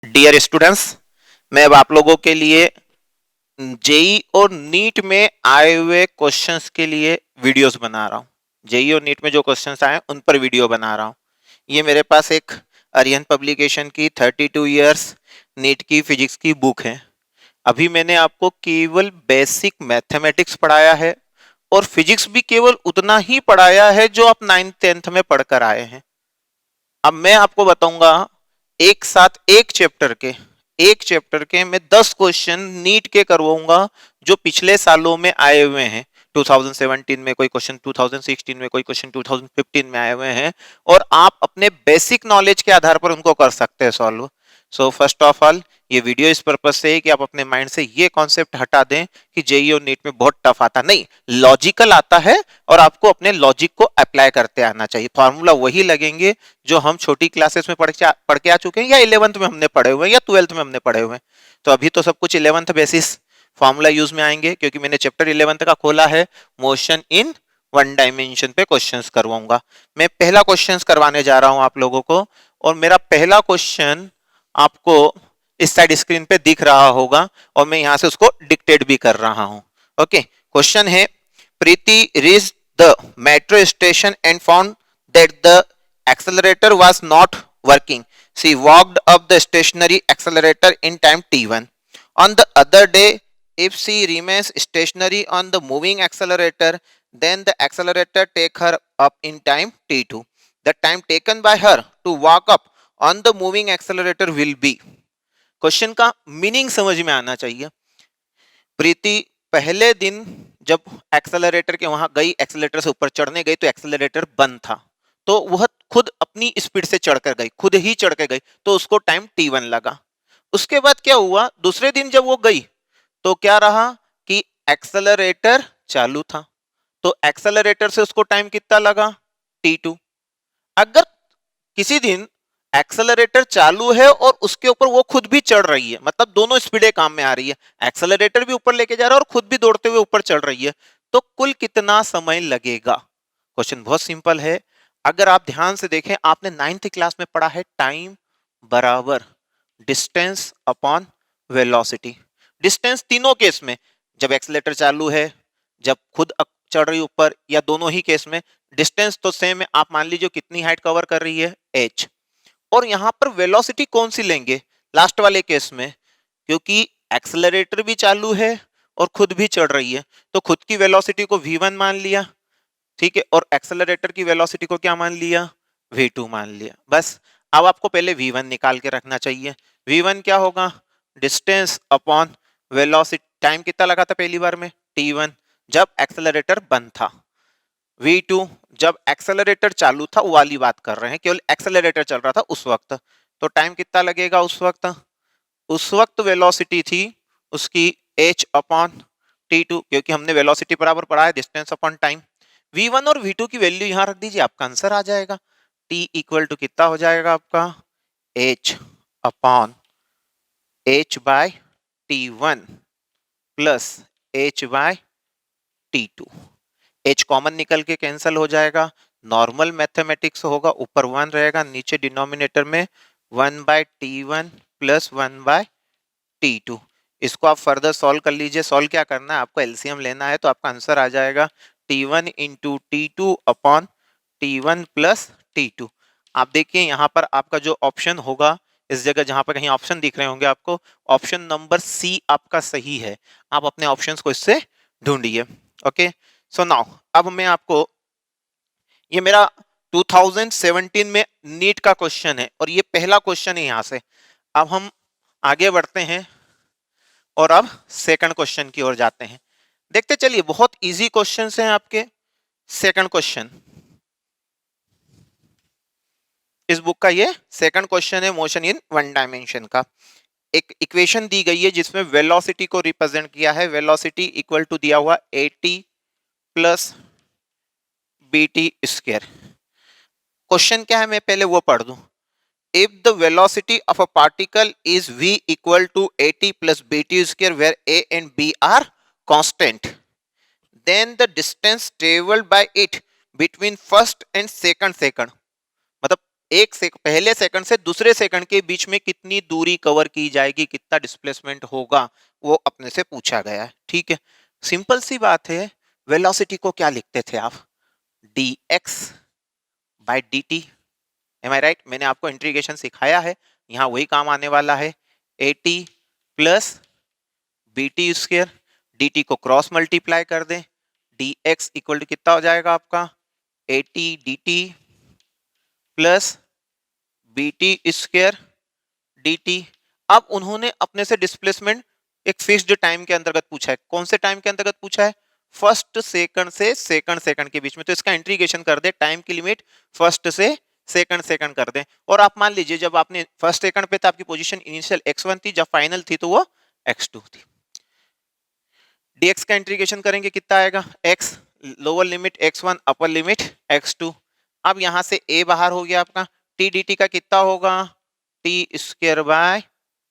Dear students, मैं अब आप लोगों के लिए जेई और नीट में आए हुए क्वेश्चंस के लिए वीडियोस बना रहा हूँ। जेई और नीट में जो क्वेश्चंस आए उन पर वीडियो बना रहा हूँ। ये मेरे पास एक अरिहंत पब्लिकेशन की 32 इयर्स नीट की फिजिक्स की बुक है। अभी मैंने आपको केवल बेसिक मैथमेटिक्स पढ़ाया है और फिजिक्स भी केवल उतना ही पढ़ाया है जो आप 9th-10th में पढ़कर आए हैं। अब मैं आपको बताऊंगा एक साथ एक चैप्टर के मैं 10 क्वेश्चन नीट के करवाऊंगा जो पिछले सालों में आए हुए हैं। 2017 में कोई क्वेश्चन, 2016 में कोई क्वेश्चन, 2015 में आए हुए हैं और आप अपने बेसिक नॉलेज के आधार पर उनको कर सकते हैं solve. So first of all, ये वीडियो इस पर्पज से है कि आप अपने माइंड से ये कॉन्सेप्ट हटा दें कि जेईई और नीट में बहुत टफ आता नहीं, लॉजिकल आता है और आपको अपने लॉजिक को अप्लाई करते आना चाहिए। फॉर्मूला वही लगेंगे जो हम छोटी क्लासेस में पढ़ के आ चुके हैं या 11th में हमने पढ़े हुए हैं या 12th में हमने पढ़े हुए हैं। तो अभी तो सब कुछ 11th बेसिस फॉर्मूला यूज में आएंगे क्योंकि मैंने चैप्टर 11th का खोला है। मोशन इन वन डायमेंशन पे क्वेश्चंस करवाऊंगा। मैं पहला क्वेश्चंस करवाने जा रहा हूं आप लोगों को और मेरा पहला क्वेश्चन आपको इस साइड स्क्रीन पे दिख रहा होगा और मैं यहां से उसको डिक्टेट भी कर रहा हूं। ओके, क्वेश्चन है, Preeti reach the metro station and found that the accelerator was not working. She walked up the stationary accelerator in time t1. On the other day, if she remains stationary on the moving accelerator, then the accelerator take her up in time t2. The time taken by her to walk up on the moving accelerator will be. Question का meaning समझ में आना चाहिए। प्रीति पहले दिन जब accelerator के वहां गई, एक्सेलरेटर से ऊपर चढ़ने गई तो एक्सेलरेटर बंद था, तो वह खुद अपनी स्पीड से चढ़कर गई, खुद ही चढ़ के गई, तो उसको टाइम t1 लगा। उसके बाद क्या हुआ, दूसरे दिन जब वो गई तो क्या रहा कि एक्सेलरेटर चालू था, तो एक्सेलरेटर से उसको टाइम कितना लगा, t2। अगर किसी दिन एक्सेलरेटर चालू है और उसके ऊपर वो खुद भी चढ़ रही है, मतलब दोनों स्पीडें काम में आ रही है, एक्सेलरेटर भी ऊपर लेके जा रहा है और खुद भी दौड़ते हुए ऊपर चढ़ रही है, तो कुल कितना समय लगेगा। क्वेश्चन बहुत सिंपल है। अगर आप ध्यान से देखें, आपने 9th क्लास में पढ़ा है टाइम बराबर डिस्टेंस अपॉन वेलोसिटी। डिस्टेंस तीनों केस में, जब एक्सेलरेटर चालू है, जब खुद चढ़ रही ऊपर, या दोनों ही केस में डिस्टेंस तो सेम है। आप मान लीजिए कितनी हाइट कवर कर रही है, h, और यहां पर वेलोसिटी कौन सी लेंगे, लास्ट वाले केस में, क्योंकि एक्सेलरेटर भी चालू है और खुद भी चढ़ रही है, तो खुद की वेलोसिटी को v1 मान लिया, ठीक है, और एक्सेलरेटर की वेलोसिटी को क्या मान लिया, v2 मान लिया। बस अब आपको पहले v1 निकाल के रखना चाहिए। v1 क्या होगा, डिस्टेंस अपॉन वेलोसिटी, टाइम कितना लगा था पहली बार में, t1, जब एक्सेलरेटर बंद था। v2 जब एक्सेलरेटर चालू था, वो वाली बात कर रहे हैं, केवल एक्सेलरेटर चल रहा था उस वक्त, तो टाइम कितना लगेगा उस वक्त वेलोसिटी थी उसकी h अपॉन t2, क्योंकि हमने वेलोसिटी बराबर पढ़ा है डिस्टेंस अपॉन टाइम। v1 और v2 की वैल्यू यहां रख दीजिए, आपका आंसर आ जाएगा। t इक्वल टू कितना हो जाएगा आपका, h upon h by t1 plus h by t2। h common निकल के कैंसिल हो जाएगा, नॉर्मल मैथमेटिक्स होगा, ऊपर 1 रहेगा, नीचे डिनोमिनेटर में 1/t1 प्लस 1/t2। इसको आप फर्दर सॉल्व कर लीजिए। सॉल्व क्या करना है, आपको एलसीएम लेना है, तो आपका आंसर आ जाएगा t1 into t2 upon t1 plus t2। आप देखिए यहाँ पर आपका जो ऑप्शन होगा, इस जगह जहां पर कहीं ऑप्शन दिख रहे होंगे आपको, ऑप्शन नंबर सी आपका सही है। आप अपने ऑप्शंस को इससे ढूंढिए। ओके, सो नाउ अब मैं आपको, ये मेरा 2017 में नीट का क्वेश्चन है और ये पहला क्वेश्चन है यहां से। अब हम आगे बढ़ते हैं और अब सेकंड क्वेश्चन की ओर जाते हैं। देखते चलिए, बहुत इजी क्वेश्चंस हैं आपके। सेकंड क्वेश्चन, इस बुक का ये सेकंड क्वेश्चन है, मोशन इन वन डायमेंशन का। एक इक्वेशन दी गई है जिसमें वेलोसिटी को रिप्रेजेंट किया है। वेलोसिटी इक्वल टू दिया हुआ at plus bt square. Question क्या है, मैं पहले वो पढ़ दूं। If the velocity of a particle is v equal to at plus bt square where a and b are constant, then the distance traveled by it between first and second मतलब पहले second से दूसरे second के बीच में कितनी दूरी cover की जाएगी, कितना डिस्प्लेसमेंट होगा, वो अपने से पूछा गया है। ठीक है, सिंपल सी बात है। वेलोसिटी को क्या लिखते थे आप, dx बाय dt। एम आई राइट? मैंने आपको इंटीग्रेशन सिखाया है, यहाँ वही काम आने वाला है। at plus bt square, dt को क्रॉस मल्टीप्लाई कर दें, dx इक्वल टू कितना हो जाएगा आपका, at dt plus bt square dt। अब उन्होंने अपने से डिस्प्लेसमेंट एक फिक्स्ड टाइम के अंतर्गत पूछा है। कौन से टाइम के अंतर्गत पूछा है, फर्स्ट सेकंड से सेकंड सेकंड के बीच में। तो इसका इंटीग्रेशन कर दे, टाइम की लिमिट फर्स्ट से सेकंड सेकंड कर दें। और आप मान लीजिए जब आपने फर्स्ट सेकंड पे था, आपकी पोजीशन इनिशियल x1 थी, जब फाइनल थी तो वो x2 थी। dx का इंटीग्रेशन करेंगे, कितना आएगा, x lower limit x1 upper limit x2। अब यहां से a बाहर हो गया आपका, t dt का कितना होगा, t स्क्वायर बाय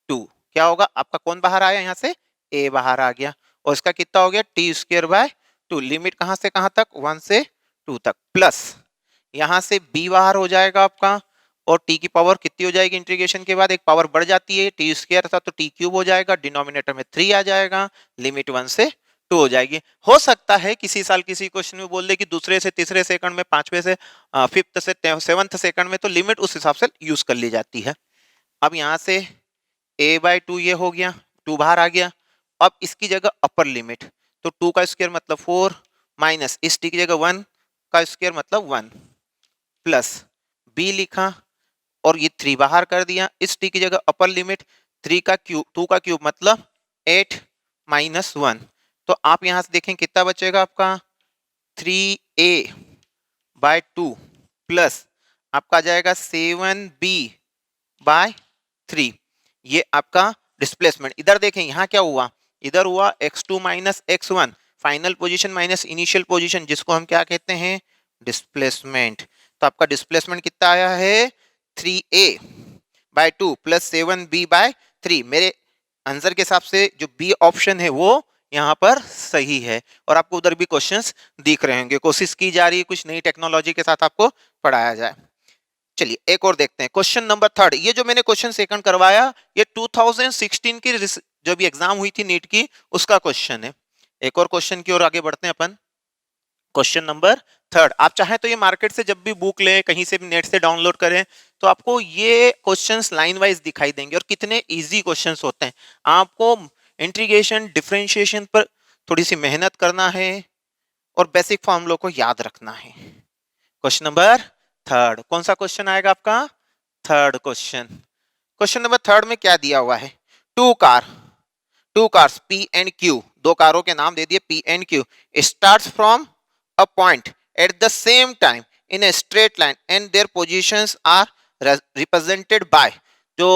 2। क्या होगा आपका, कौन बाहर आया, यहाँ से a बाहर आ गया, और इसका कितना हो गया, t स्क्वायर बाय 2। लिमिट कहां से कहां तक, 1 से 2 तक, प्लस यहां से b बाहर हो जाएगा आपका, और t की पावर कितनी हो जाएगी, इंटीग्रेशन के बाद एक पावर बढ़ जाती है, t स्क्वायर था तो t क्यूब हो जाएगा, डिनोमिनेटर में 3 आ जाएगा, लिमिट 1 से 2 हो जाएगी। हो सकता है किसी साल किसी क्वेश्चन में बोल दे कि दूसरे से तीसरे सेकंड में, पांचवें से फिफ्थ से सेवंथ सेकंड में, तो लिमिट उस हिसाब से यूज कर ली जाती है। अब यहाँ से a बाय 2 ये हो गया, 2 बाहर आ गया। अब इसकी जगह अपर लिमिट, तो 2 का स्क्वायर मतलब 4, माइनस इस t की जगह 1 का स्क्वायर मतलब 1, प्लस b लिखा, और ये 3 बाहर कर दिया, इस t की जगह अपर लिमिट 3 का क्यूब, 2 का क्यूब मतलब 8 माइनस 1। तो आप यहां से देखें कितना बचेगा आपका, 3a बाय 2 प्लस आपका जाएगा 7b बाय 3। ये आपका डिस्प्लेसमेंट। इधर देखें यहाँ क्या हुआ, इधर हुआ x2 minus x1, final position minus initial position, जिसको हम क्या कहते हैं, डिस्प्लेसमेंट। तो आपका डिस्प्लेसमेंट कितना आया है, 3a bye 2 plus 7b bye 3। मेरे आंसर के हिसाब से जो बी ऑप्शन है वो यहाँ पर सही है। और आपको उधर भी क्वेश्चंस दिख रहे होंगे, कोशिश की जा रही है कुछ नई टेक्नोलॉजी के साथ आपको पढ़ाया जाए। चलिए एक और देखते हैं, क्वेश्चन नंबर 3। ये जो मैंने क्वेश्चन सेकंड करवाया, ये 2016 की जो भी एग्जाम हुई थी नीट की, उसका क्वेश्चन है। एक और क्वेश्चन की ओर आगे बढ़ते हैं अपन। क्वेश्चन नंबर 3, आप चाहें तो ये मार्केट से जब भी बुक लें, कहीं से भी नेट से डाउनलोड करें, तो आपको ये क्वेश्चंस लाइन वाइज दिखाई देंगे, और कितने इजी क्वेश्चंस होते हैं। आपको इंटीग्रेशन डिफरेंशिएशन पर थोड़ी सी मेहनत करना है, और बेसिक फॉर्मूलों को याद रखना है। क्वेश्चन नंबर 3, कौन सा क्वेश्चन आएगा आपका, 3rd क्वेश्चन। क्वेश्चन नंबर 3 में क्या दिया हुआ है, two cars P and Q, दो कारों के नाम दे दिए P and Q, starts from a point at the same time in a straight line and their positions are represented by, जो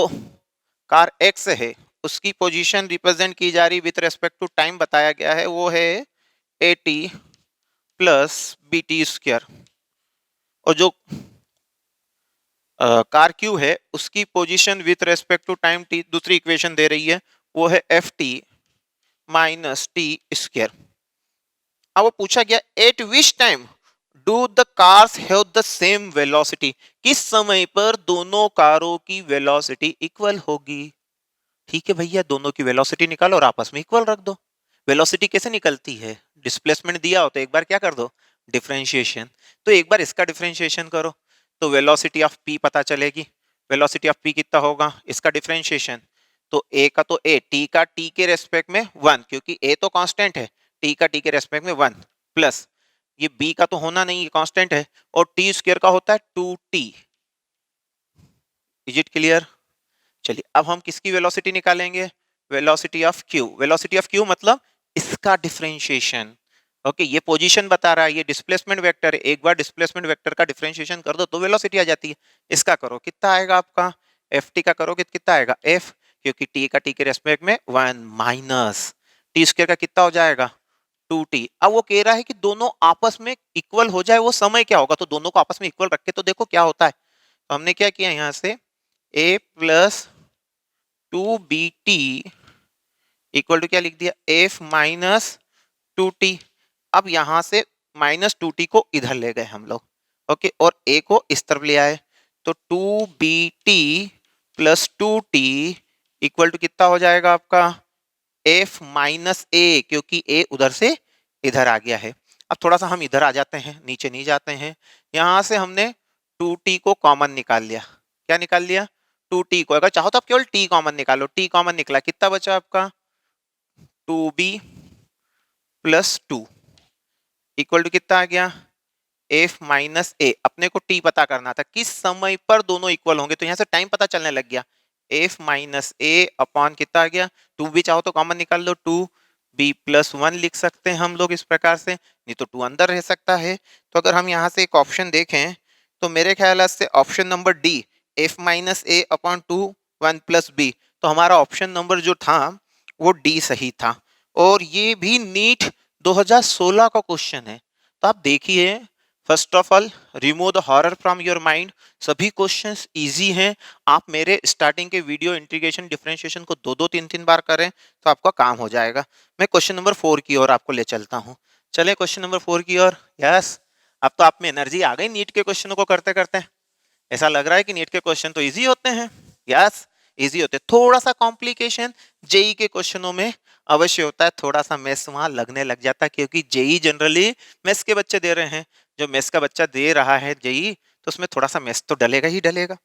कार X है उसकी पोजीशन रिप्रेजेंट की जा रही विथ रेस्पेक्ट टू टाइम बताया गया है, वो है AT प्लस BT स्क्वायर, और जो कार Q है उसकी position with respect to time T दूसरी इक्वेशन दे रही है, वो है FT माइनस T स्क्वायर। अब वो पूछा गया eight which time do the cars have the same velocity, किस समय पर दोनों कारों की वेलोसिटी इक्वल होगी। ठीक है भैया, दोनों की वेलोसिटी निकालो और आपस में इक्वल रख दो। वेलोसिटी कैसे निकलती है, डिस्प्लेसमेंट दिया हो तो एक बार क्या कर दो, डिफरेंशिएशन। तो एक बार इसका डिफरेंशिएशन करो तो वेलोसिटी ऑफ p पता चलेगी। वेलोसिटी ऑफ p कितना होगा, इसका डिफरेंशिएशन, तो a का तो a, t का t के रेस्पेक्ट में 1, क्योंकि a तो कांस्टेंट है, t का t के रेस्पेक्ट में 1, प्लस ये b का तो होना नहीं, कांस्टेंट है, और t स्क्वायर का होता है 2t। Is it clear. चलिए अब हम किसकी वेलोसिटी निकालेंगे, velocity of q। Velocity of q मतलब इसका डिफरेंशिएशन। ओके, ये पोजीशन बता रहा है, ये डिस्प्लेसमेंट वेक्टर है, एक बार डिस्प्लेसमेंट वेक्टर का डिफरेंशिएशन कर दो तो वेलोसिटी आ जाती है। इसका करो कितना आएगा आपका, ft का करोगे कितना आएगा f, क्योंकि t का t के रेस्पेक्ट में 1 माइनस t स्क्वायर का कितना हो जाएगा 2t। अब वो कह रहा है कि दोनों आपस में इक्वल हो जाए, वो समय क्या होगा, तो दोनों को आपस में इक्वल रख के तो देखो क्या होता है। तो हमने क्या किया, यहाँ से a plus 2bt equal to क्या लिख दिया, f माइनस 2t। अब यहां से माइनस 2t को इधर ले गए हम लोग, ओके, और a को इस तरफ ले आए, तो 2bt plus 2t equal to कितना हो जाएगा आपका f माइनस ए, क्योंकि a उधर से इधर आ गया है। अब थोड़ा सा हम इधर आ जाते हैं, नीचे नहीं जाते हैं। यहां से हमने 2t को कॉमन निकाल लिया। क्या निकाल लिया? 2t को। अगर चाहो तो आप केवल t कॉमन निकालो। t कॉमन निकला, कितना बचा आपका 2b प्लस 2 इक्वल टू कितना आ गया f माइनस ए। अपने को t पता करना था किस समय पर दोनों इक्वल होंगे, तो यहां से टाइम पता चलने लग गया। f माइनस ए अपॉन कितना आ गया 2b, चाहो तो कॉमन निकाल लो, 2b प्लस 1 लिख सकते हैं हम लोग इस प्रकार से, नहीं तो 2 अंदर रह सकता है। तो अगर हम यहाँ से एक ऑप्शन देखें तो मेरे ख्याल से option number D, f minus A upon 2 1 plus B, तो हमारा ऑप्शन नंबर जो था वो डी सही था। और ये भी नीट 2016 का क्वेश्चन है। तो आप देखिए, first of all remove the horror from your mind. सभी क्वेश्चंस इजी हैं। आप मेरे स्टार्टिंग के वीडियो इंटीग्रेशन डिफरेंशिएशन को 2-3 बार करें तो आपका काम हो जाएगा। मैं क्वेश्चन नंबर 4 की ओर आपको ले चलता हूं। चले क्वेश्चन नंबर 4 की ओर। यस, अब तो आप में एनर्जी आ गई नीट के क्वेश्चनों को करते करते। ऐसा लग रहा है कि नीट के क्वेश्चन तो इजी होते हैं। यस, इजी होते। थोड़ा सा कॉम्प्लिकेशन जेई के क्वेश्चनों में अवश्य होता है, थोड़ा सा मेस वहां लगने लग जाता है, क्योंकि जेई जनरली मेस के बच्चे दे रहे हैं। जो मेस का बच्चा दे रहा है जेई, तो उसमें थोड़ा सा मेस तो डलेगा ही डलेगा।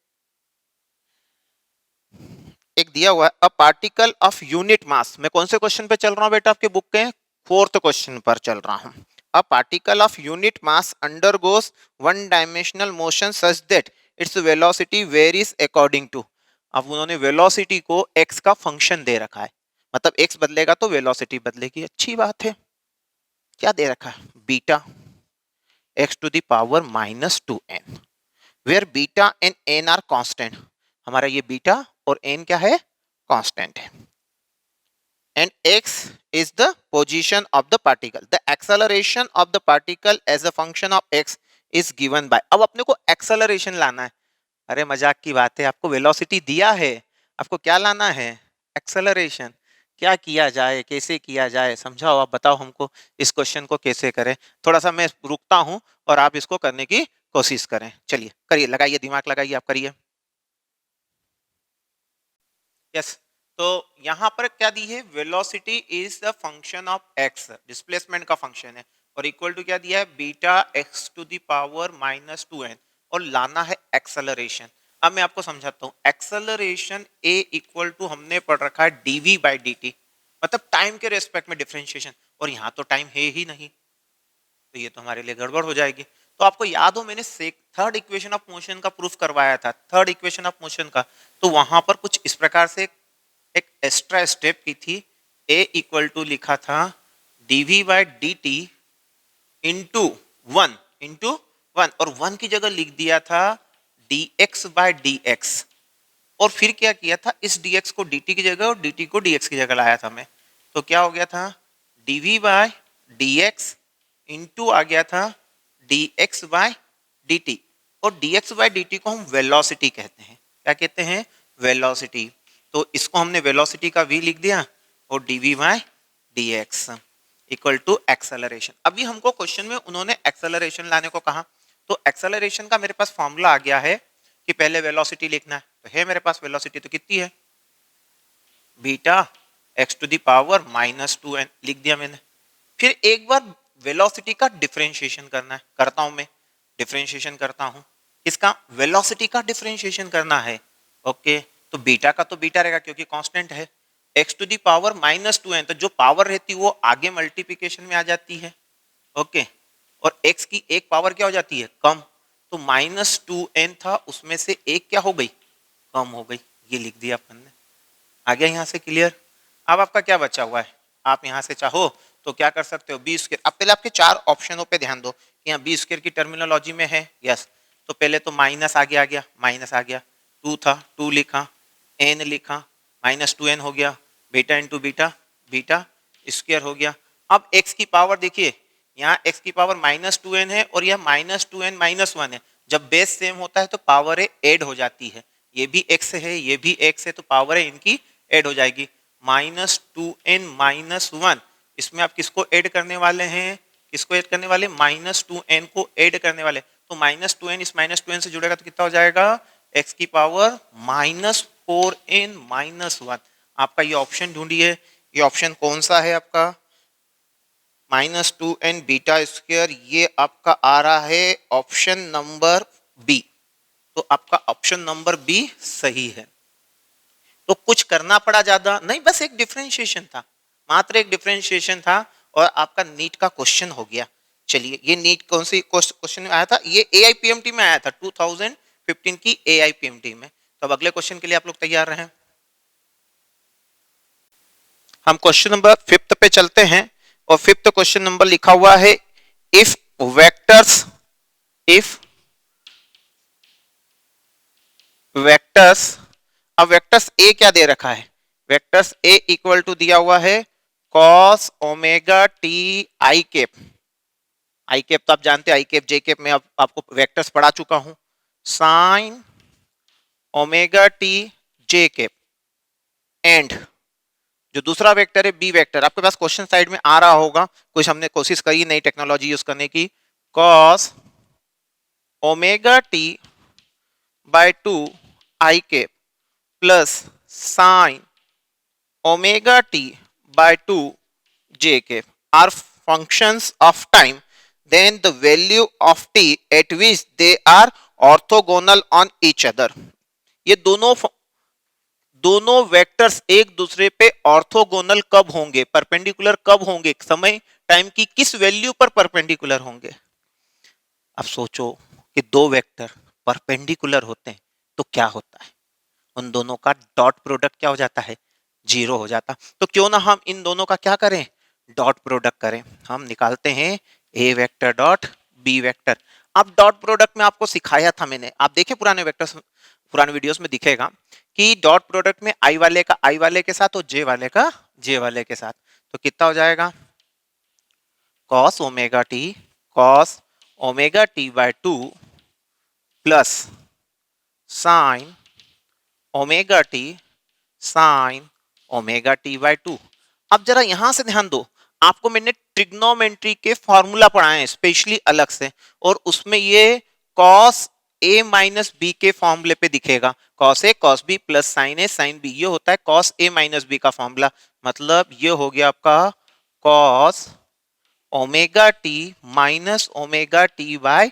एक दिया हुआ है अ पार्टिकल ऑफ यूनिट मास। मैं कौन से क्वेश्चन पे चल रहा हूँ बेटा? आपके बुक के 4th क्वेश्चन पर चल रहा हूँ। A particle of unit mass undergoes one dimensional motion such that its velocity varies according to. अब उन्होंने वेलोसिटी को x का फंक्शन दे रखा है, मतलब x बदलेगा तो वेलोसिटी बदलेगी। अच्छी बात है। क्या दे रखा है? Beta x to the power minus 2n, where beta and n are constant. हमारा ये बीटा और n क्या है? कांस्टेंट है। And x is the position of the particle. The acceleration of the particle as a function of x is given by। अब अपने को acceleration लाना है। अरे मजाक की बात है, आपको वेलोसिटी दिया है, आपको क्या लाना है? एक्सेलरेशन। क्या किया जाए, कैसे किया जाए, समझाओ। आप बताओ हमको इस क्वेश्चन को कैसे करें। थोड़ा सा मैं रुकता हूं और आप इसको करने की कोशिश करें। चलिए करिए, लगाइए दिमाग, लगाइए, आप करिए। यस, तो यहां पर क्या दी है? Velocity is the function of x, displacement का फंक्शन है, और इक्वल टू क्या दिया है? Beta x to the power minus 2n, और लाना है एक्सेलरेशन। अब मैं आपको समझाता हूँ। एक्सेलरेशन ए इक्वल टू हमने पढ़ रखा है डीवी बाई डी टी, मतलब टाइम के रेस्पेक्ट में डिफरेंशिएशन, और यहाँ तो टाइम है ही नहीं, तो ये तो हमारे लिए गड़बड़ हो जाएगी। तो आपको याद हो मैंने थर्ड इक्वेशन ऑफ मोशन का प्रूफ करवाया था, थर्ड इक्वेशन ऑफ मोशन का, तो वहां पर कुछ इस प्रकार से एक एक्स्ट्रा स्टेप की थी। ए इक्वल टू लिखा था dv by d t into one, और वन की जगह लिख दिया था d x by d x. और फिर क्या किया था? इस dx को dt की जगह और dt को dx की जगह लाया था मैं। तो क्या हो गया था? dv बाय dx इंटू आ गया था dx बाय dt, और dx बाय dt को हम वेलोसिटी कहते हैं। क्या कहते हैं? वेलोसिटी। तो इसको हमने वेलोसिटी का v लिख दिया, और dv by dx equal to acceleration. अभी हमको क्वेश्चन में उन्होंने एक्सेलरेशन लाने को कहा, तो एक्सेलरेशन का मेरे पास फॉर्मूला आ गया है कि पहले वेलोसिटी लिखना है। तो है मेरे पास वेलोसिटी, तो कितनी है? Beta x to the power minus 2n लिख दिया मैंने। फिर एक बार वेलोसिटी का डिफरेंशिएशन करना है, करता हूं मैं, डिफरेंशिएशन करता हूं। इसका वेलोसिटी का डिफरेंशिएशन करना है। ओके, तो बीटा का तो बीटा रहेगा क्योंकि कांस्टेंट है। X to the power minus 2n, तो जो पावर रहती है वो आगे मल्टीप्लिकेशन में आ जाती है। ओके, और x की एक पावर क्या हो जाती है? कम। तो -2n था, उसमें से एक क्या हो गई? कम हो गई। ये लिख दिया अपन ने। आ गया यहाँ से क्लियर? अब आपका क्या बचा हुआ है? आप यहाँ से चाहो तो क्या कर सकते हो? B square. अब पहले आपके 4 ऑप्शनों पे ध्यान दो कि यहाँ बी स्क्वायर की टर्मिनोलॉजी में है। यस, तो पहले तो माइनस आगे आ गया, माइनस आ गया, 2 था, 2 लिखा, n लिखा, -2n हो गया, beta into beta, beta square हो गया। अब x की पावर देखिए, यहाँ x की पावर -2n है और यह -2n -1 है। जब बेस सेम होता है तो पावर ऐड हो जाती है। ये भी x है, ये भी x है, तो पावर है इनकी ऐड हो जाएगी। -2n -1, इसमें आप किसको ऐड करने वाले हैं? किसको ऐड करने वाले, -2n को ऐड करने वाले। तो -2n इस -2n से जुड़ेगा तो कितना हो जाएगा, x की पावर -4n -1। आपका ये ऑप्शन ढूंढिए, ये ऑप्शन कौन सा है आपका, -2n बीटा स्क्वायर, ये आपका आ रहा है ऑप्शन नंबर बी। तो आपका ऑप्शन नंबर बी सही है। तो कुछ करना पड़ा ज्यादा नहीं, बस एक डिफरेंशिएशन था, मात्र एक डिफरेंशिएशन था और आपका नीट का क्वेश्चन हो गया। चलिए, ये नीट कौन सी क्वेश्चन में आया था, ये एआईपीएमटी में आया था 2015 की एआईपीएमटी में। तो अब अगले क्वेश्चन के लिए आप लोग तैयार रहें। हम क्वेश्चन नंबर 5 पे चलते हैं और 5th क्वेश्चन नंबर लिखा हुआ है, इफ वेक्टर्स अब वेक्टर्स ए क्या दे रखा है, वेक्टर्स ए इक्वल टू दिया हुआ है cos omega T I cap. I cap तो आप जानते हैं, आई कैप जे कैप में अब आपको वेक्टर्स पढ़ा चुका हूं, sign omega T J cap and जो दूसरा वेक्टर है बी वेक्टर, आपके पास क्वेश्चन साइड में आ रहा होगा, कुछ हमने कोशिश करी नई टेक्नोलॉजी यूज करने की, cos omega t by 2 i cap plus sine omega t by 2 j cap are functions of time, then the value of t at which they are orthogonal on each other। ये दोनों vectors एक दूसरे पे orthogonal कब होंगे, perpendicular कब होंगे, समय टाइम की किस वैल्यू पर परपेंडिकुलर होंगे। अब सोचो कि दो वेक्टर परपेंडिकुलर होते हैं तो क्या होता है, उन दोनों का डॉट प्रोडक्ट क्या हो जाता है, 0 हो जाता। तो क्यों ना हम इन दोनों का क्या करें, डॉट प्रोडक्ट करें। हम निकालते हैं ए वेक्टर डॉट बी वेक्टर। अब डॉट प्रोडक्ट में आपको सिखाया था मैंने, आप देखें पुराने वेक्टर्स, पुराने वीडियोस में दिखेगा कि डॉट प्रोडक्ट में आई वाले का आई वाले के साथ और जे वाले का जे वाले के साथ। तो कितना हो जाएगा, cos omega t by 2 plus sine omega t sine omega t by 2। अब जरा यहां से ध्यान दो, आपको मैंने ट्रिग्नोमेट्री के फॉर्मूला पढ़ाए हैं स्पेशली अलग से, और उसमें ये cos a माइनस बी के फॉर्मूले पे दिखेगा, cos a cos b plus sine a sine b, ये होता है cos a माइनस बी का फॉर्मूला। मतलब ये हो गया आपका cos omega t minus omega t by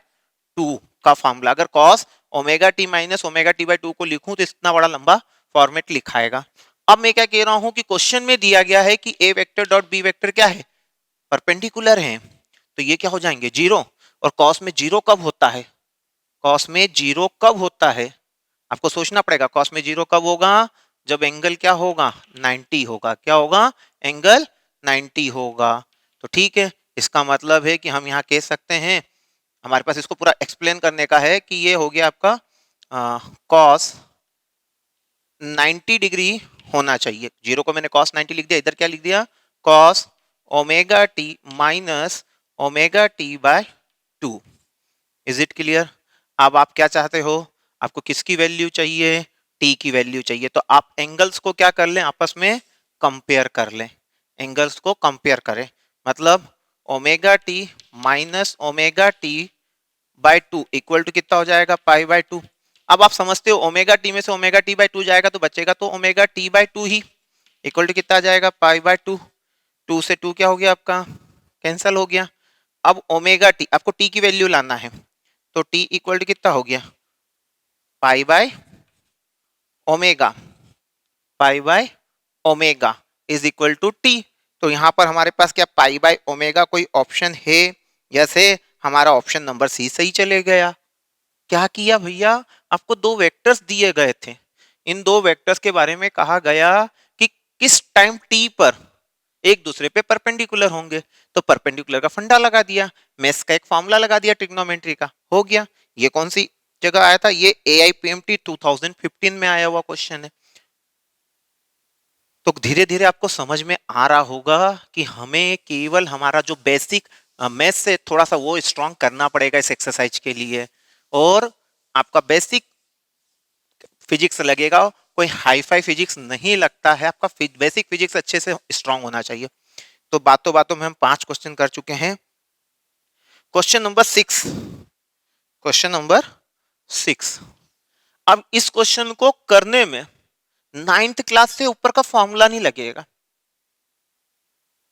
2 का फॉर्मूला। अगर cos omega t minus omega t by 2 को लिखूं तो इतना बड़ा लंबा फॉर्मेट लिखाएगा। अब मैं क्या कह रहा हूं कि क्वेश्चन में दिया गया है कि ए वेक्टर डॉट बी वेक्टर क्या है, परपेंडिकुलर है, तो ये क्या हो जाएंगे, 0। और cos में 0 कब होता है, cos में 0 कब होता है, आपको सोचना पड़ेगा। cos में 0 कब होगा, जब एंगल क्या होगा, 90 होगा। क्या होगा, एंगल 90 होगा। तो ठीक है, इसका मतलब है कि हम यहाँ कह सकते हैं, हमारे पास इसको पूरा एक्सप्लेन करने का है कि ये हो गया आपका cos 90 डिग्री होना चाहिए। 0 को मैंने cos 90 लिख दिया, इधर क्या लिख दिया, cos omega t minus omega t by 2। Is it clear. अब आप क्या चाहते हो, आपको किसकी वैल्यू चाहिए, टी की वैल्यू चाहिए। तो आप एंगल्स को क्या कर लें, आपस में कंपेयर कर लें, एंगल्स को कंपेयर करें। मतलब omega t minus omega t by 2 equal to कितना हो जाएगा, पाई बाय 2। अब आप समझते हो ओमेगा टी में से ओमेगा टी बाय 2 जाएगा तो बचेगा तो ओमेगा टी बाय 2 ही, इक्वल टू कितना आ जाएगा, पाई बाय 2। 2 से 2 क्या हो गया आपका, कैंसल हो गया। अब ओमेगा टी, आपको टी की वैल्यू लाना है, तो टी इक्वल टू कितना हो गया, pi by omega, pi by omega is equal to t. तो यहां पर हमारे पास क्या पाई बाय ओमेगा कोई ऑप्शन है, जैसे हमारा ऑप्शन नंबर सी सही चले गया। क्या किया भैया, आपको दो वेक्टर्स दिए गए थे, इन दो वेक्टर्स के बारे में कहा गया कि किस टाइम टी पर एक दूसरे पे परपेंडिकुलर होंगे, तो परपेंडिकुलर का फंडा लगा दिया, मेस का एक फॉर्मूला लगा दिया ट्रिग्नोमेट्री का, हो गया। ये कौन सी जगह आया था, ये एआईपीएमटी 2015 में आया हुआ क्वेश्चन है। तो धीरे धीरे आपको समझ में आ रहा होगा कि हमें केवल हमारा जो बेसिक मैथ से थोड़ा सा वो स्ट्रांग करना पड़ेगा इस एक्सरसाइज के लिए, और आपका बेसिक फिजिक्स लगेगा, कोई हाई फाई फिजिक्स नहीं लगता है, आपका बेसिक फिजिक्स अच्छे से स्ट्रांग होना चाहिए। तो बातों बातों में हम 5 क्वेश्चन कर चुके हैं। Question number 6, question number 6। अब इस क्वेश्चन को करने में 9th क्लास से ऊपर का फॉर्मूला नहीं लगेगा।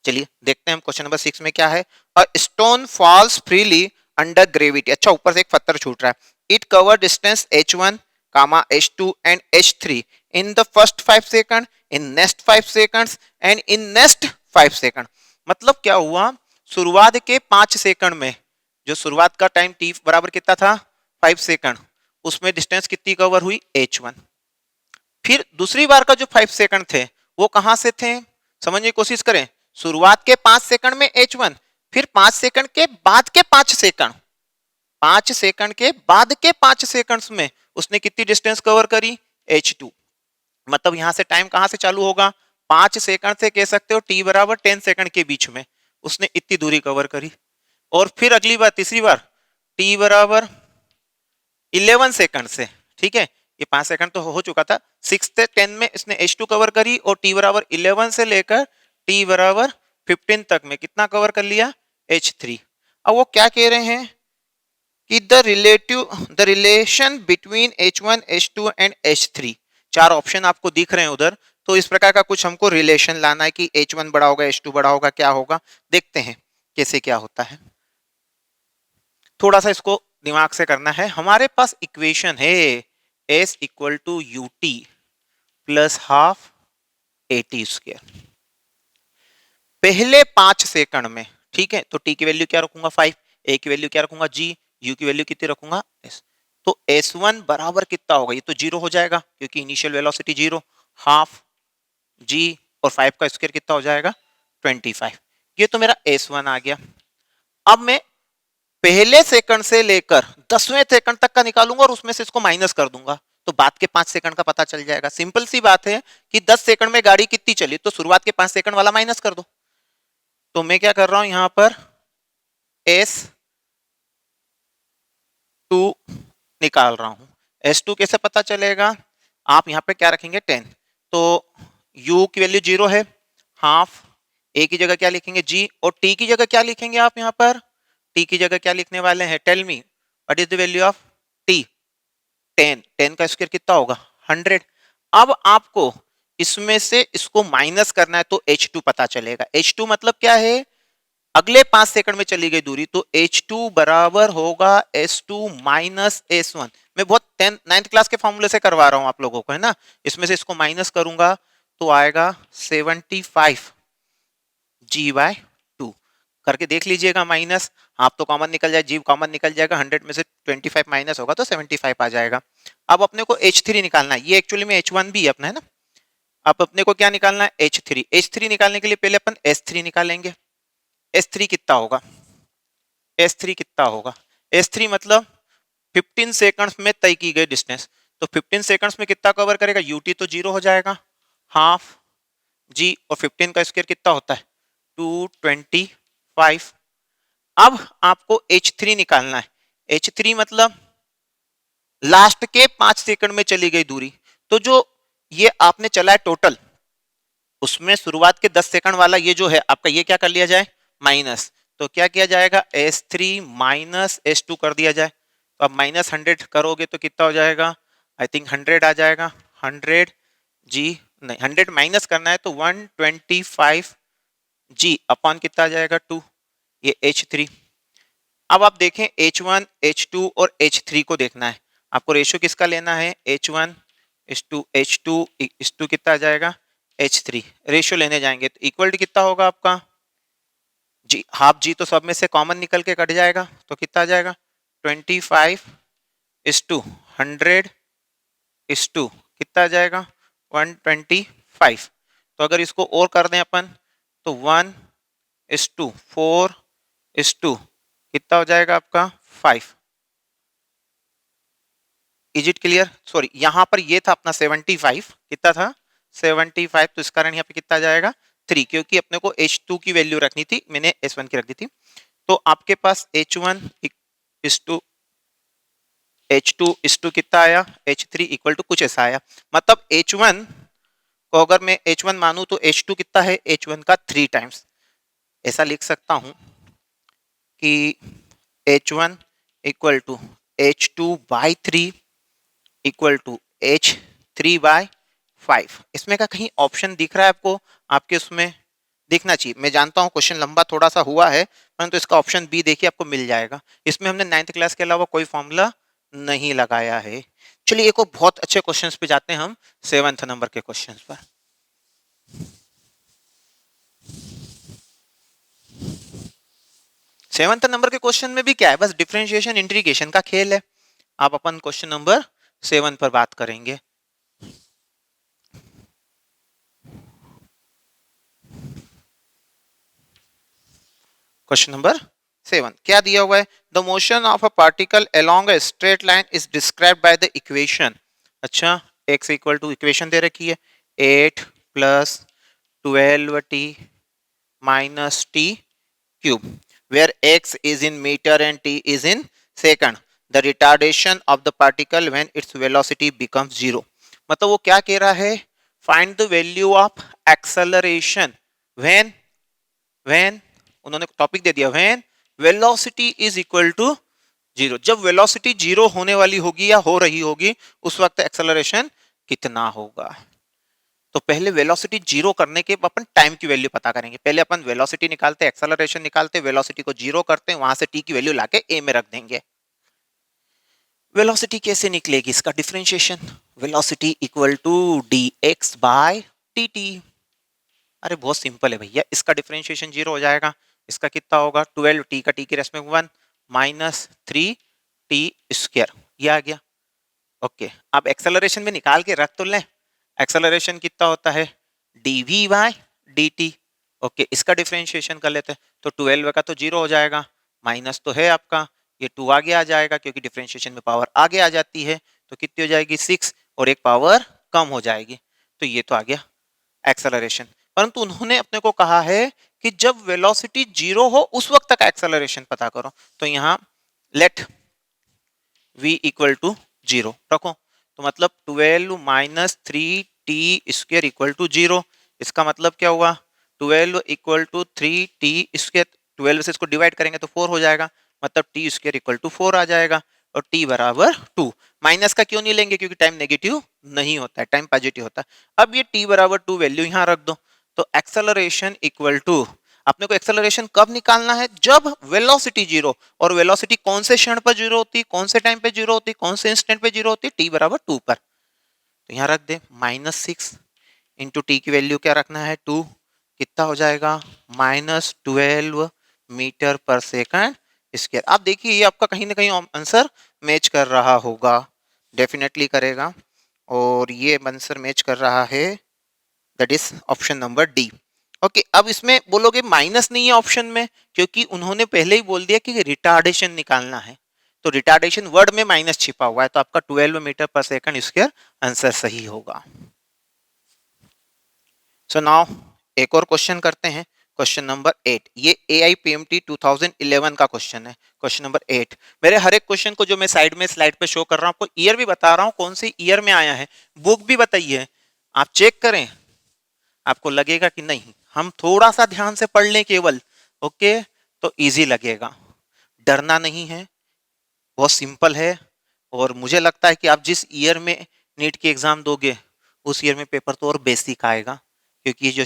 चलिए देखते हैं हम क्वेश्चन नंबर 6 में क्या है। A stone falls freely under gravity. अच्छा, ऊपर से एक पत्थर छूट रहा है। It cover distance h1 comma h2 and h3 in the first 5 second, in next 5 seconds and in next 5 second. मतलब क्या हुआ, शुरुआत के 5 सेकंड में, जो शुरुआत का टाइम t बराबर कितना था 5 सेकंड, उसमें डिस्टेंस कितनी कवर हुई h1। फिर दूसरी बार का जो 5 सेकंड थे वो कहां से थे, समझने की कोशिश करें। शुरुआत के 5 सेकंड में h1, फिर 5 सेकंड के बाद के 5 सेकंड, 5 सेकंड के बाद के 5 सेकंड्स में उसने कितनी डिस्टेंस कवर करी h2। मतलब यहां से टाइम कहां से चालू होगा, 5 सेकंड से कह सकते हो t बराबर 10 सेकंड के बीच में उसने इतनी दूरी कवर करी। और फिर अगली बार, तीसरी बार t बराबर 11 सेकंड से, ठीक है, ये 5 सेकंड तो हो चुका था, 6 से 10 में इसने h2 कवर करी और t बराबर 11 से लेकर t बराबर 15 तक में कितना कवर कर लिया h3। अब वो क्या कह रहे हैं कि the relation between h1 h2 and h3, 4 option आपको दिख रहे हैं उधर। तो इस प्रकार का कुछ हमको रिलेशन लाना है कि h1 बड़ा होगा h2 बड़ा होगा, क्या होगा देखते हैं कैसे क्या होता है। थोड़ा सा इसको दिमाग से करना है। हमारे पास इक्वेशन है s equal to u t plus half a t square. पहले 5 सेकंड में, ठीक है, तो t की वैल्यू क्या रखूंगा 5, a की वैल्यू क्या रखूंगा g, u की वैल्यू कितनी रखूंगा s। तो s1 बराबर कितना होगा, ये तो जीरो हो जाएगा क्योंकि initial velocity zero, half g और 5 का स्क्वायर कितना हो जाएगा 25। ये तो मेरा s1 आ गया। अब मैं पहले सेकंड से लेकर 10वें सेकंड तक का निकालूंगा और उसमें से इसको माइनस कर दूंगा, तो बाद के 5 सेकंड का पता चल जाएगा। सिंपल सी बात है कि 10 सेकंड में गाड़ी कितनी चली, तो शुरुआत के 5 सेकंड वाला माइनस कर दो। तो मैं क्या कर रहा हूं यहां पर S2 निकाल रहा हूं। S2 कैसे पता चलेगा, आप यहां पे क्या रखेंगे 10, तो U की वैल्यू 0 है, हाफ A की जगह क्या लिखेंगे G, और T की जगह क्या लिखेंगे आप यहां पर, T की जगह क्या लिखने वाले हैं, tell me what is the value of T। 10, 10 का स्क्वायर कितना होगा 100। अब आपको इसमें से इसको माइनस करना है तो H2 पता चलेगा। H2 मतलब क्या है, अगले 5 सेकंड में चली गई दूरी, तो H2 बराबर होगा S2 माइनस S1। मैं बहुत 9th क्लास के फॉर्मूले से करवा रहा हूं आप लोगों को, है ना। इसमें से इसको माइनस करूंगा तो आएगा 75 G/2। करके देख लीजिएगा माइनस, आप तो कॉमन निकल जाए, जी कॉमन निकल जाएगा, 100 में से 25 माइनस होगा तो 75 आ जाएगा। अब अपने को H3 निकालना है, ये एक्चुअली में H1 भी है अपना, है ना। अब अपने को क्या निकालना है H3। H3 निकालने के लिए पहले अपन S3 निकालेंगे। S3 कितना होगा, S3 कितना होगा, S3 मतलब 15 सेकंड्स में तय की गई डिस्टेंस, तो 15 सेकंड्स में कितना कवर करेगा, यूटी तो जीरो हो जाएगा, हाफ जी और 15 का स्क्वायर कितना होता है 225। अब आपको H3 निकालना है। H3 मतलब लास्ट के 5 सेकंड में चली गई दूरी, तो जो ये आपने चला है टोटल, उसमें शुरुआत के 10 सेकंड वाला ये जो है आपका, ये क्या कर लिया जाए माइनस, तो क्या किया जाएगा S3 माइनस S2 कर दिया जाए। तो अब माइनस 100 करोगे तो कितना हो जाएगा, आई थिंक 100 आ जाएगा, 100 जी नहीं, 100 माइनस करना है तो 125 जी अपॉन कितना आ जाएगा 2, ये H3। अब आप देखें H1 H2 और H3 को देखना है, आपको रेशियो किसका लेना है H1 H2 H2 कितना आ जाएगा H3, रेशियो लेने जाएंगे तो इक्वल टू कितना होगा आपका जी, हाफ जी तो सब में से कॉमन निकल के कट जाएगा, तो कितना आ जाएगा 25:100:100 कितना आ जाएगा 125। तो अगर इसको और कर दें अपन तो 1:4:2 कितना हो जाएगा आपका 5। इज इट क्लियर, सॉरी यहाँ पर ये था अपना 75, कितना था 75, तो इस कारण यहाँ पे कितना आ जाएगा 3, क्योंकि अपने को H2 की वैल्यू रखनी थी, मैंने S1 की रख दी थी। तो आपके पास H2 कितना आया H3 इक्वल टू कुछ ऐसा आया। मतलब H1 को अगर मैं H1 मानूं तो H2 कितना है H1 का 3 टाइम्स। ऐसा लिख सकता हूं कि h1 equal to h2/3 equal to h3/5। इसमें का कहीं ऑप्शन दिख रहा है आपको? आपके उसमें दिखना चाहिए। मैं जानता हूं क्वेश्चन लंबा थोड़ा सा हुआ है, परंतु इसका ऑप्शन बी देखिए आपको मिल जाएगा। इसमें हमने 9th क्लास के अलावा कोई फॉर्मूला नहीं लगाया है। चलिए एक और बहुत अच्छे क्वेश्चंस पे जाते हैं हम, 7th नंबर के क्वेश्चंस पर। 7th नंबर के क्वेश्चन में भी क्या है, बस डिफरेंशिएशन इंटीग्रेशन का खेल है। आप अपन क्वेश्चन नंबर 7 पर बात करेंगे। क्वेश्चन नंबर 7 क्या दिया हुआ है? The motion of a particle along a straight line is described by the equation. अच्छा, x इक्वल टू इक्वेशन दे रखी है 8 plus 12t minus T cube, where x is in meter and t is in second. The retardation of the particle when its velocity becomes zero. मतलब वो क्या कह रहा है? Find the value of acceleration when उन्होंने topic दे दिया when velocity is equal to zero. जब velocity zero होने वाली होगी या हो रही होगी उस वक्त एक्सेलरेशन कितना होगा? तो पहले वेलोसिटी जीरो करने के अपन टाइम की वैल्यू पता करेंगे। पहले अपन वेलोसिटी निकालते, एक्सेलरेशन निकालते, वेलोसिटी को जीरो करते हैं, वहां से टी की वैल्यू लाके ए में रख देंगे। वेलोसिटी कैसे निकलेगी? इसका differentiation, velocity equal to d x by t t. अरे बहुत सिंपल है भैया, इसका डिफरेंशिएशन जीरो हो जाएगा। इसका कितना होगा? 12 टी का टी के रेस्पेक्ट में 1 माइनस 3 टी स्क्वायर, ये आ गया। ओके, अब एक्सेलरेशन में निकाल के रख तो लें। एक्सेलरेशन कितना होता है? dv by dt। ओके, इसका डिफरेंशिएशन कर लेते हैं तो 12 का तो जीरो हो जाएगा, माइनस तो है आपका, ये 2 आगे आ जाएगा क्योंकि डिफरेंशिएशन में पावर आगे आ जाती है, तो कितनी हो जाएगी? 6 और एक पावर कम हो जाएगी, तो ये तो आ गया एक्सेलरेशन। परंतु उन्होंने अपने को कहा है कि जब वेलोसिटी जीरो हो उस वक्त तक एक्सेलरेशन पता करो, तो यहाँ let v equal to zero रखो। तो मतलब 12 minus 3t square equal to zero. इसका मतलब क्या हुआ? 12 इक्वल टू 3t स्क्वायर, 12 से इसको डिवाइड करेंगे तो 4 हो जाएगा, मतलब t स्क्वायर इक्वल टू 4 आ जाएगा। और t बराबर 2। माइनस का क्यों नहीं लेंगे? क्योंकि टाइम नेगेटिव नहीं होता है, टाइम पॉजिटिव होता है। अब ये t बराबर 2 वैल्यू यहाँ रख दो, तो एक्सेलरेशन इक्वल टू, अपने को एक्सेलरेशन कब निकालना है? जब वेलोसिटी जीरो। और वेलोसिटी कौन से क्षण पर जीरो होती, कौन से टाइम पे जीरो होती, कौन से इंस्टेंट पे जीरो होती? टी बराबर 2 पर। तो यहां रख दे -6 इंटू टी की वैल्यू क्या रखना है? 2। कितना हो जाएगा? -12 मीटर पर सेकंड स्क्वायर। आप देखिए ये आपका कहीं ना कहीं आंसर मैच कर रहा होगा, डेफिनेटली करेगा, और ये आंसर मैच कर रहा है, that is option number D. Okay, अब इसमें बोलोगे माइनस नहीं है ऑप्शन में, क्योंकि उन्होंने पहले ही बोल दिया कि रिटार्डेशन निकालना है, तो रिटार्डेशन वर्ड में माइनस छिपा हुआ है, तो आपका 12 मीटर पर सेकंड स्क्वायर आंसर सही होगा। सो नाउ एक और क्वेश्चन करते हैं, क्वेश्चन नंबर 8। ये AIPMT 2011 का क्वेश्चन है, क्वेश्चन नंबर 8। मेरे हर एक क्वेश्चन को जो मैं साइड में स्लाइड पे शो कर रहा हूं, आपको ईयर भी बता रहा हूं कौन से ईयर में आया है, बुक भी बताइए, आप चेक करें। आपको लगेगा कि नहीं हम थोड़ा सा ध्यान से पढ़ लें केवल, ओके, तो इजी लगेगा। डरना नहीं है, बहुत सिंपल है। और मुझे लगता है कि आप जिस ईयर में नीट की एग्जाम दोगे उस ईयर में पेपर तो और बेसिक आएगा, क्योंकि जो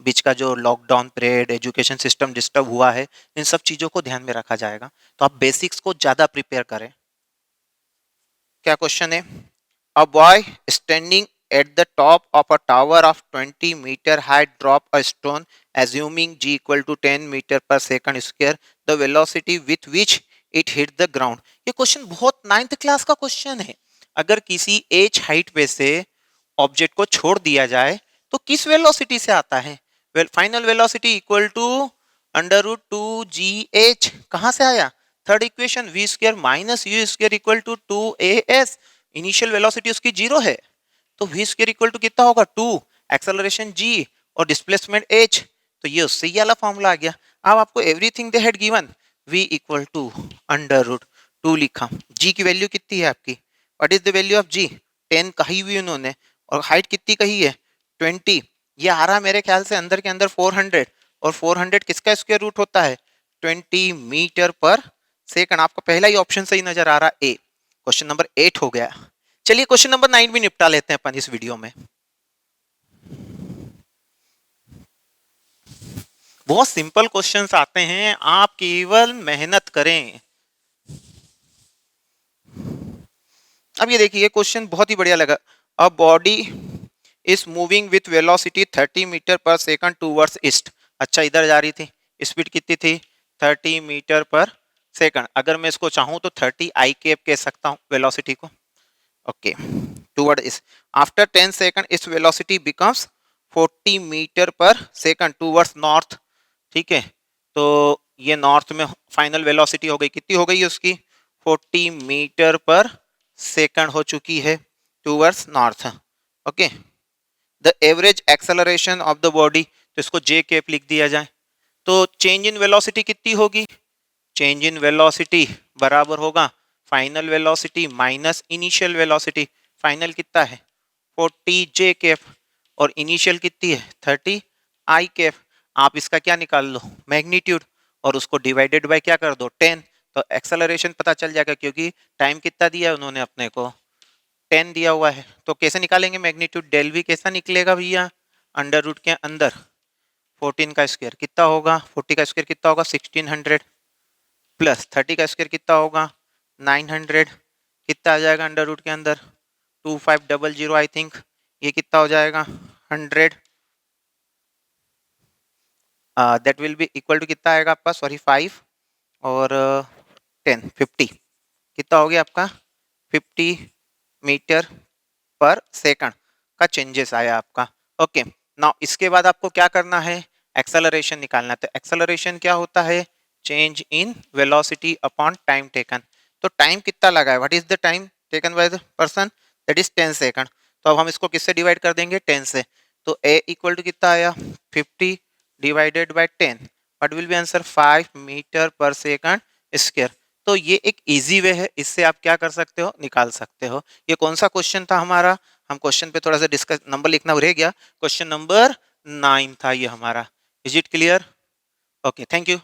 बीच का जो lockdown period, education system disturb हुआ है, इन सब चीजों को ध्यान में रखा जाएगा, तो आप बेसिक्स को ज्यादा प्रिपेयर करें। क्या क्वेश्चन है? A boy standing at the top of a tower of 20 meter height drop a stone assuming g equal to 10 meter per second square, the velocity with which it hit the ground। ये question बहुत 9th class का question है। अगर किसी h height पे से object को छोड़ दिया जाए तो किस वेलोसिटी से आता है? Final velocity equal to under root 2gh। कहां से आया? Third equation, v square minus u square equal to 2as। Initial velocity उसकी जीरो है, तो v स्क्वायर इक्वल टू कितना होगा? 2, एक्सेलरेशन g और डिस्प्लेसमेंट h, तो ये उससे ये वाला फॉर्मूला आ गया। अब आपको everything they had given, v equal to under root 2 लिखा, g की वैल्यू कितनी है आपकी? What is the value of g? 10 कही हुई उन्होंने, और हाइट कितनी कही है? 20। ये आ रहा मेरे ख्याल से अंदर के अंदर 400, और 400 किसका स्क्वायर रूट होता है? 20 मीटर पर सेकंड। आपको पहला ही ऑप्शन सही नजर आ रहा ए। क्वेश्चन नंबर 8 हो गया। चलिए क्वेश्चन नंबर 9 भी निपटा लेते हैं अपन इस वीडियो में। बहुत सिंपल क्वेश्चंस आते हैं, आप केवल मेहनत करें। अब ये देखिए क्वेश्चन बहुत ही बढ़िया लगा। A body is moving with velocity 30 metre पर सेकंड टूवर्ड्स ईस्ट। अच्छा इधर जा रही थी, स्पीड कितनी थी 30 मीटर पर सेकंड। अगर मैं इसको चाहूं तो 30 आई कैप कह सकता हूं वेलोसिटी को। Okay toward east. After 10 second इस वेलोसिटी बिकम्स 40 मीटर पर सेकंड टूवर्ड्स नॉर्थ। ठीक है, तो ये नॉर्थ में फाइनल वेलोसिटी हो गई, कितनी हो गई उसकी 40 मीटर पर सेकंड हो चुकी है towards north. Okay, the average acceleration of the body, तो इसको जे कैप लिख दिया जाए। तो चेंज इन वेलोसिटी कितनी होगी, चेंज इन वेलोसिटी बराबर होगा final velocity minus initial velocity. Final कितना है 40 जे कैप और इनिशियल कितनी है 30 आई कैप। आप इसका क्या निकाल लो मैग्नीट्यूड और उसको डिवाइडेड बाय क्या कर दो 10, तो एक्सेलरेशन पता चल जाएगा क्योंकि टाइम कितना दिया है उन्होंने अपने को 10 दिया हुआ है। तो कैसे निकालेंगे मैग्नीट्यूड, डेल वी कैसा निकलेगा भैया अंडर रूट के अंदर 14 का स्क्वायर कितना होगा 40 का स्क्वायर कितना होगा 1600 प्लस 30 का स्क्वायर कितना होगा 900 कितना आ जाएगा अंडर रूट के अंदर 2500 आई थिंक। ये कितना हो जाएगा 100 that will be equal to कितना आएगा आपका सॉरी 5 और 10 50 कितना हो गया आपका 50 मीटर पर सेकंड का चेंजेस आया आपका। ओके नाउ इसके बाद आपको क्या करना है एक्सेलरेशन निकालना है। तो एक्सेलरेशन क्या होता है change in velocity upon time taken. तो टाइम कितना लगा है what is the time taken by the person that is 10 second. तो अब हम इसको किससे डिवाइड कर देंगे 10 से। तो a इक्वल टू कितना आया 50 divided by 10 what will be answer 5 metre पर सेकंड स्क्वायर। तो ये एक इजी वे है, इससे आप क्या कर सकते हो निकाल सकते हो। ये कौन सा क्वेश्चन था हमारा, हम क्वेश्चन पे थोड़ा सा डिस्कस नंबर लिखना रह गया, क्वेश्चन नंबर 9 था ये हमारा। Is it clear? Okay thank you.